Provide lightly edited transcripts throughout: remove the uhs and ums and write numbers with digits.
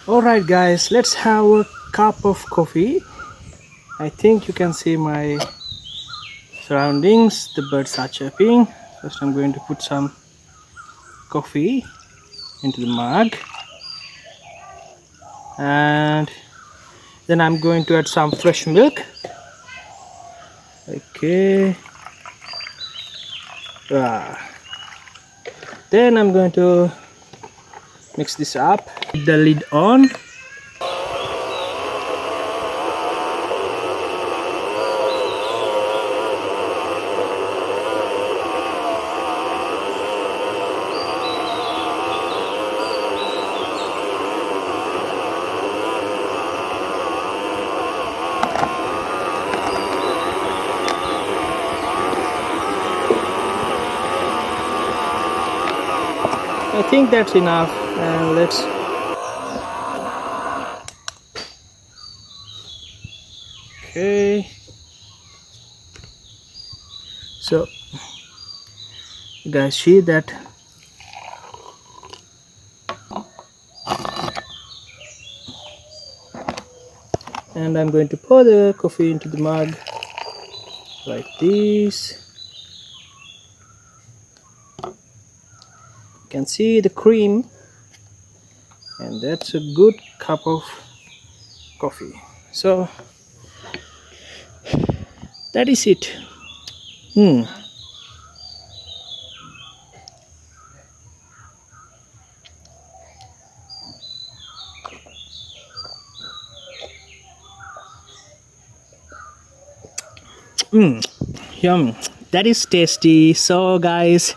Alright guys, let's have a cup of coffee. I think you can see my surroundings. The birds are chirping. First I'm going to put some coffee into the mug, and then I'm going to add some fresh milk. Okay. Then I'm going to mix this up. Put the lid on. I think that's enough, and let's okay. So you guys see that and I'm going to pour the coffee into the mug like this. You can see the cream, and that's a good cup of coffee. So that is it. Yum, that is tasty. So guys,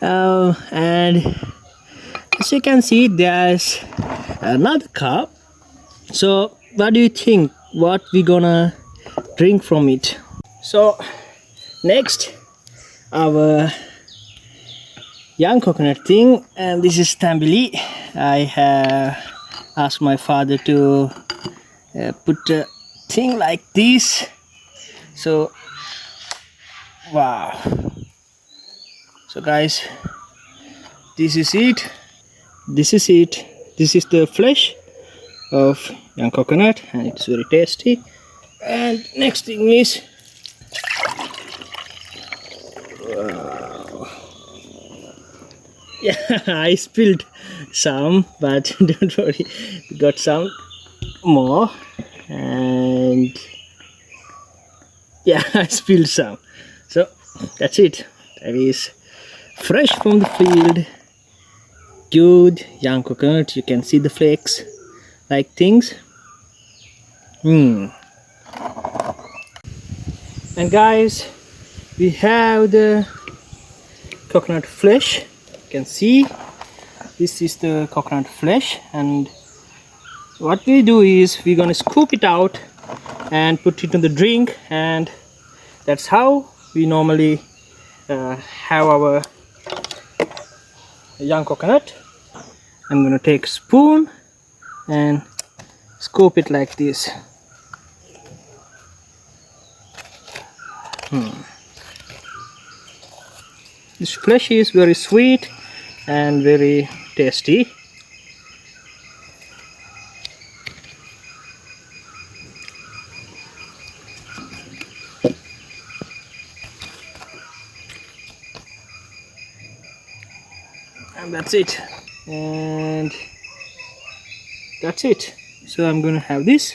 and as you can see, there's another cup. So what do you think, what we gonna drink from it? So next, our young coconut thing, and this is tambili. I have asked my father to put a thing like this. So wow, so guys, this is it. This is the flesh of young coconut, and it's very tasty. And next thing is, wow, yeah, I spilled some, but don't worry, we got some more. And yeah, I spilled some. So that's it. That is fresh from the field. Good young coconut. You can see the flakes like things. And guys, we have the coconut flesh. You can see this is the coconut flesh, and what we do is we're gonna scoop it out and put it in the drink, and that's how we normally have our young coconut. I'm gonna take a spoon and scoop it like this. This flesh is very sweet and very tasty. And that's it. And that's it. So I'm gonna have this.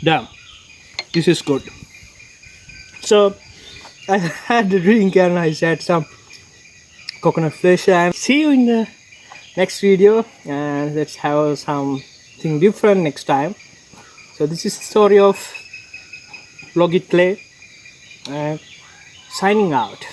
Damn, this is good. So I had the drink and I had some coconut flesh, and see you in the next video, and let's have something different next time. So this is the story of Logit Clay, and signing out.